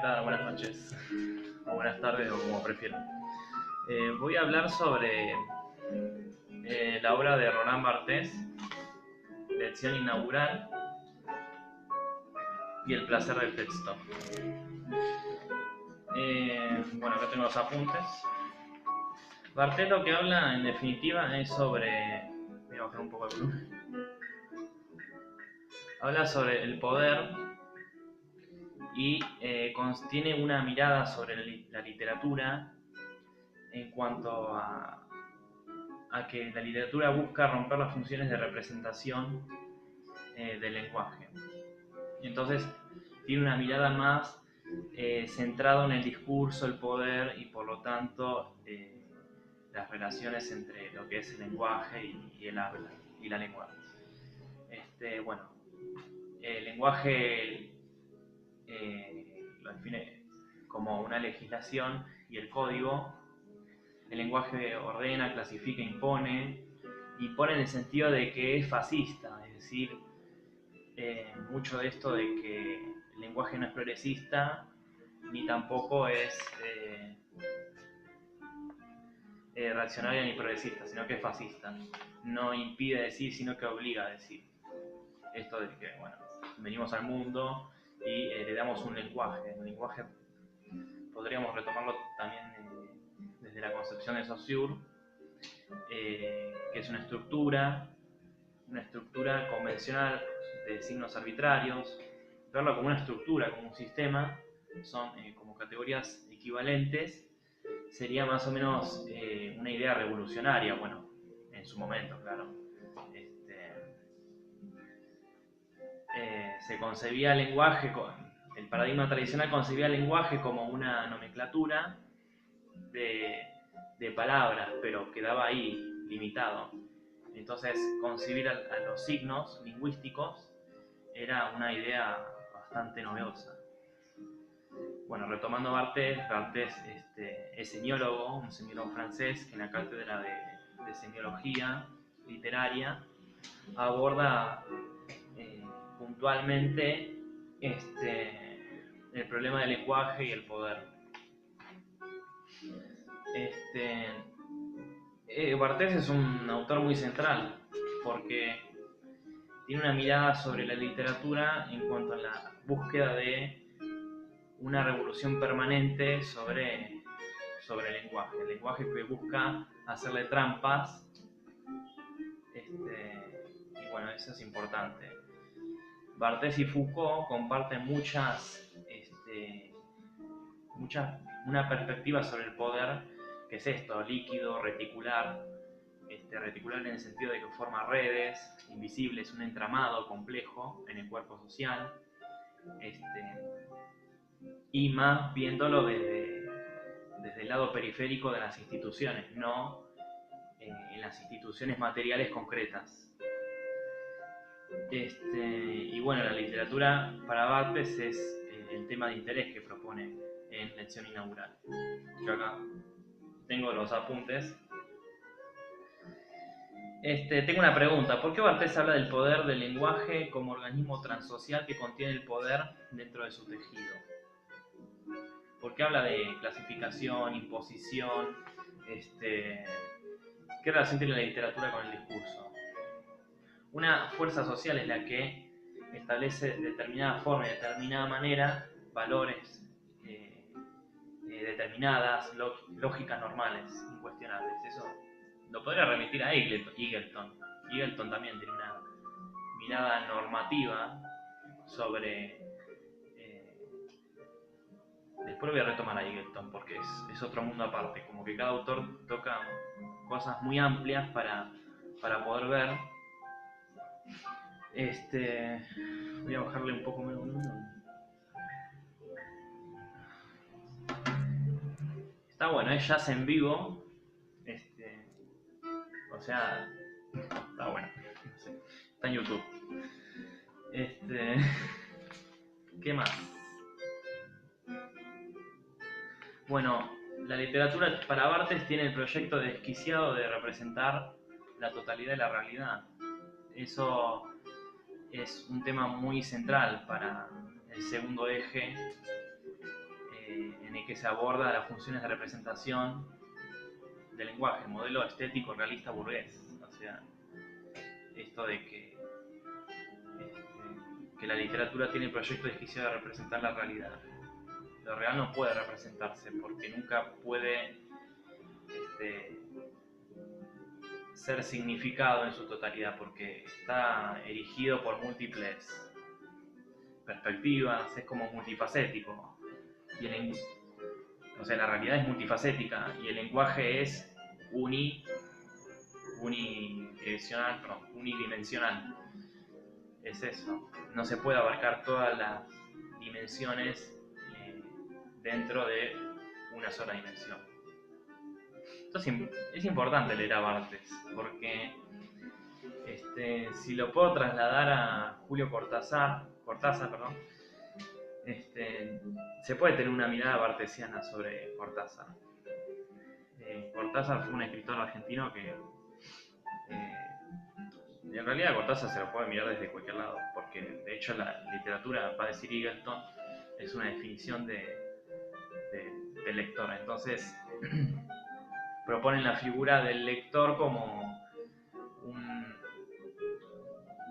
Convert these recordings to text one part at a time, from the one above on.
tal? Buenas noches, o buenas tardes, o como prefieran. Voy a hablar sobre la obra de Roland Barthes, Lección Inaugural y El placer del texto. Bueno, acá tengo los apuntes. Barthes lo que habla, en definitiva, es sobre... Voy a bajar un poco el volumen. Habla sobre el poder y tiene una mirada sobre la literatura en cuanto a que la literatura busca romper las funciones de representación del lenguaje. Y entonces tiene una mirada más centrada en el discurso, el poder y por lo tanto las relaciones entre lo que es el lenguaje y el habla y la lengua. Bueno, el lenguaje lo define como una legislación y el código. El lenguaje ordena, clasifica, impone en el sentido de que es fascista, es decir, mucho de esto de que el lenguaje no es progresista ni tampoco es reaccionario ni progresista, sino que es fascista. No impide decir, sino que obliga a decir. Esto de que, bueno, venimos al mundo y le damos un lenguaje. El lenguaje podríamos retomarlo también desde la concepción de Saussure, que es una estructura convencional de signos arbitrarios. Verlo como una estructura, como un sistema, son como categorías equivalentes, sería más o menos una idea revolucionaria, bueno, en su momento, claro. Se concebía el lenguaje, el paradigma tradicional concebía el lenguaje como una nomenclatura de palabras, pero quedaba ahí, limitado. Entonces, concebir a los signos lingüísticos era una idea bastante novedosa. Bueno, retomando Barthes es semiólogo, un semiólogo francés que en la cátedra de semiología literaria aborda puntualmente el problema del lenguaje y el poder. Barthes es un autor muy central porque tiene una mirada sobre la literatura en cuanto a la búsqueda de una revolución permanente sobre el lenguaje. El lenguaje que busca hacerle trampas, y bueno, eso es importante. Barthes y Foucault comparten una perspectiva sobre el poder, que es esto, líquido, reticular, reticular en el sentido de que forma redes invisibles, un entramado complejo en el cuerpo social, y más viéndolo desde el lado periférico de las instituciones, no en las instituciones materiales concretas. Y bueno, la literatura para Barthes es el tema de interés que propone en Lección Inaugural. Yo acá tengo los apuntes. Tengo una pregunta. ¿Por qué Barthes habla del poder del lenguaje como organismo transocial que contiene el poder dentro de su tejido? ¿Por qué habla de clasificación, imposición? ¿Qué relación tiene la literatura con el discurso? Una fuerza social es la que establece de determinada forma y de determinada manera valores determinadas, lógicas normales, incuestionables. Eso lo podría remitir a Eagleton. Eagleton también tiene una mirada normativa sobre... Después voy a retomar a Eagleton porque es otro mundo aparte, como que cada autor toca cosas muy amplias para poder ver. Voy a bajarle un poco menos volumen. Está bueno, es jazz en vivo. O sea, está bueno. No sé, está en YouTube. ¿Qué más? Bueno, la literatura para Barthes tiene el proyecto desquiciado de representar la totalidad de la realidad. Eso es un tema muy central para el segundo eje en el que se aborda las funciones de representación del lenguaje, el modelo estético realista burgués. O sea, esto de que la literatura tiene el proyecto desquiciado de representar la realidad. Lo real no puede representarse porque nunca puede ser significado en su totalidad, porque está erigido por múltiples perspectivas, es como multifacético. O sea, la realidad es multifacética y el lenguaje es unidimensional. Es eso. No se puede abarcar todas las dimensiones dentro de una sola dimensión. Entonces es importante leer a Barthes, porque si lo puedo trasladar a Julio Cortázar, se puede tener una mirada bartesiana sobre Cortázar. Cortázar fue un escritor argentino que en realidad Cortázar se lo puede mirar desde cualquier lado, porque de hecho la literatura, va a decir Eagleton, es una definición de lector. Entonces proponen la figura del lector como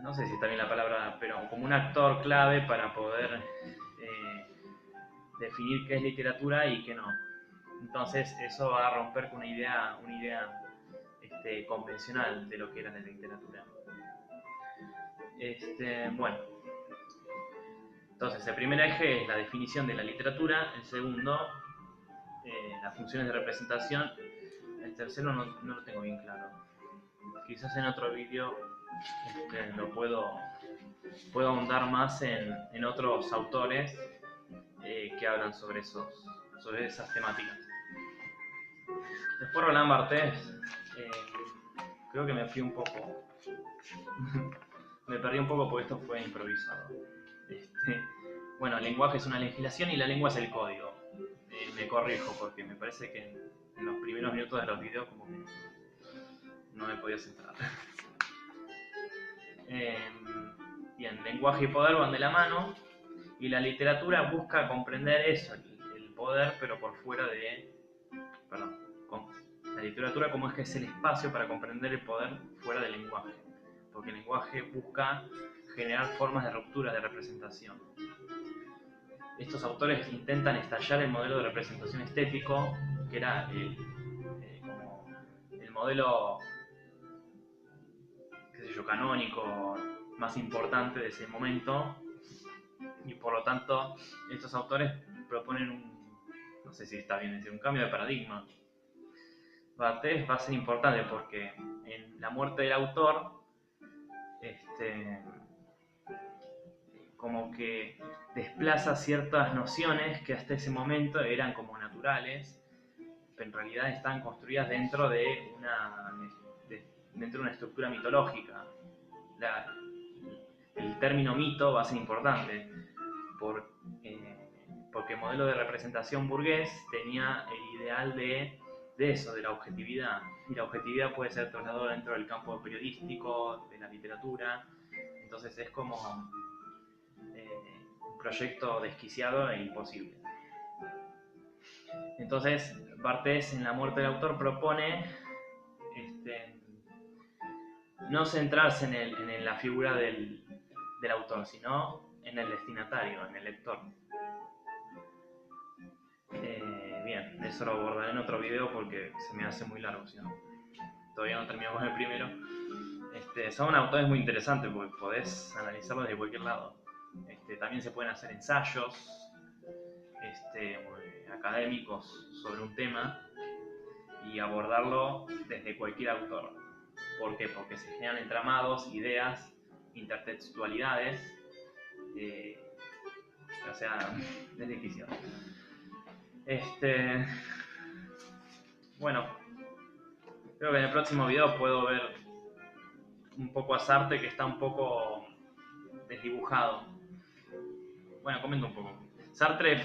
no sé si está bien la palabra, pero como un actor clave para poder definir qué es literatura y qué no. Entonces eso va a romper con una idea convencional de lo que era la literatura. Bueno, entonces el primer eje es la definición de la literatura, el segundo, las funciones de representación, el tercero no lo tengo bien claro. Quizás en otro vídeo lo puedo ahondar más en otros autores que hablan sobre esas temáticas. Después Roland Barthes, creo que me fui un poco, me perdí un poco porque esto fue improvisado. Bueno, el lenguaje es una legislación y la lengua es el código. Me corrijo porque me parece que en los primeros minutos de los videos como que no me podía centrar. Bien, lenguaje y poder van de la mano y la literatura busca comprender eso, el poder, pero por fuera de... la literatura como es que es el espacio para comprender el poder fuera del lenguaje, porque el lenguaje busca generar formas de ruptura de representación. Estos autores intentan estallar el modelo de representación estético, que era como el modelo, qué sé yo, canónico más importante de ese momento, y por lo tanto estos autores proponen no sé si está bien decir, un cambio de paradigma. Barthes va a ser importante porque en La muerte del autor como que desplaza ciertas nociones que hasta ese momento eran como naturales, pero en realidad están construidas dentro de una estructura mitológica. El término mito va a ser importante porque el modelo de representación burgués tenía el ideal de eso, de la objetividad, y la objetividad puede ser trasladada dentro del campo periodístico, de la literatura. Entonces es como un proyecto desquiciado e imposible. Entonces Barthes en La muerte del autor propone no centrarse en la figura del autor, sino en el destinatario, en el lector. Bien, eso lo abordaré en otro video porque se me hace muy largo, ¿no? Todavía no termino con el primero. Son autores muy interesantes porque podés analizarlos de cualquier lado. También se pueden hacer ensayos académicos sobre un tema y abordarlo desde cualquier autor. ¿Por qué? Porque se generan entramados, ideas, intertextualidades, o sea, es difícil. Bueno, creo que en el próximo video puedo ver un poco a Sartre, que está un poco desdibujado. Bueno, comento un poco. Sartre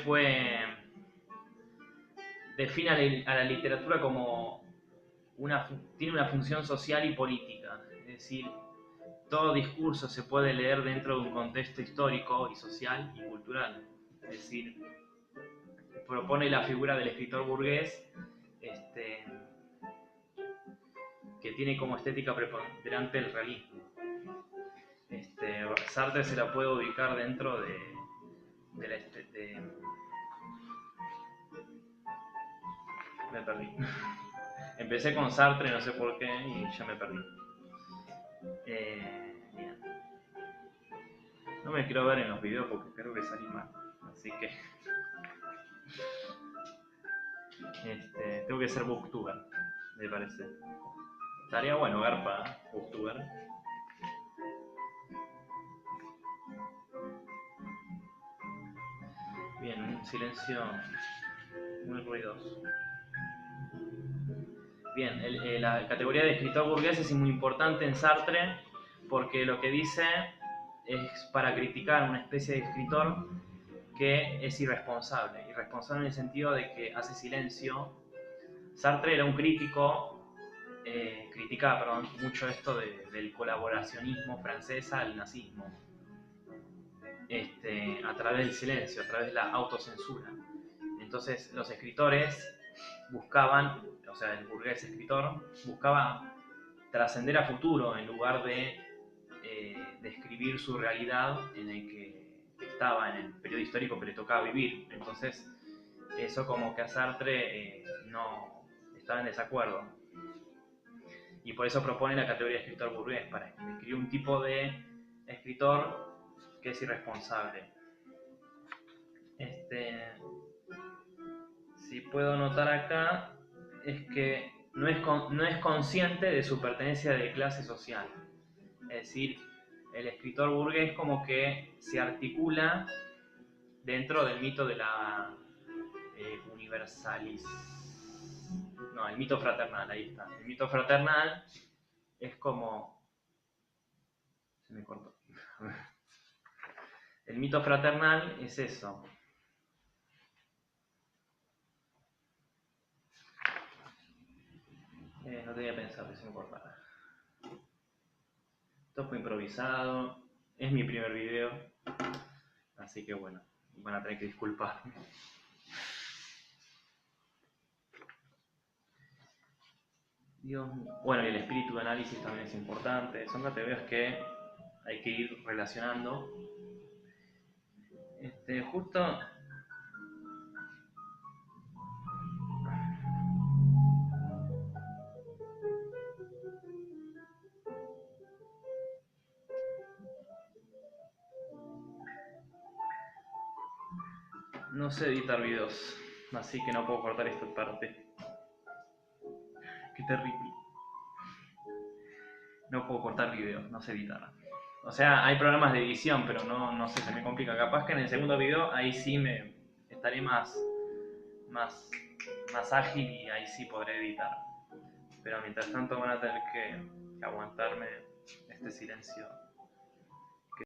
define a la literatura como tiene una función social y política, es decir, todo discurso se puede leer dentro de un contexto histórico y social y cultural. Es decir, propone la figura del escritor burgués, que tiene como estética preponderante el realismo. Sartre se la puede ubicar dentro me perdí. Empecé con Sartre, no sé por qué, y ya me perdí. Bien. No me quiero ver en los videos porque creo que salí mal. Así que tengo que ser booktuber, me parece. Estaría bueno garpa, booktuber. Bien, un silencio muy ruidoso. Bien, la categoría de escritor burgués es muy importante en Sartre porque lo que dice es para criticar una especie de escritor que es irresponsable. Irresponsable en el sentido de que hace silencio. Sartre era un crítico, criticaba mucho esto del colaboracionismo francés al nazismo. A través del silencio, a través de la autocensura. Entonces los escritores buscaban, o sea, el burgués escritor buscaba trascender a futuro en lugar de describir su realidad en el que estaba, en el periodo histórico que le tocaba vivir. Entonces eso como que a Sartre no estaba en desacuerdo. Y por eso propone la categoría de escritor burgués, para describir un tipo de escritor que es irresponsable. Si puedo notar acá, es que no es consciente de su pertenencia de clase social. Es decir, el escritor burgués como que se articula dentro del mito de la No, el mito fraternal, ahí está. El mito fraternal es como... Se me cortó. El mito fraternal es eso. No tenía pensado que se me cortara. Esto fue improvisado. Es mi primer video. Así que bueno, van a tener que disculparme. Dios mío. Bueno, y el espíritu de análisis también es importante. Son categorías que hay que ir relacionando. Justo... No sé editar videos, así que no puedo cortar esta parte. Qué terrible. No puedo cortar videos, no sé editar. O sea, hay programas de edición, pero no sé, se me complica. Capaz que en el segundo video ahí sí me estaré más ágil y ahí sí podré editar. Pero mientras tanto van a tener que aguantarme este silencio.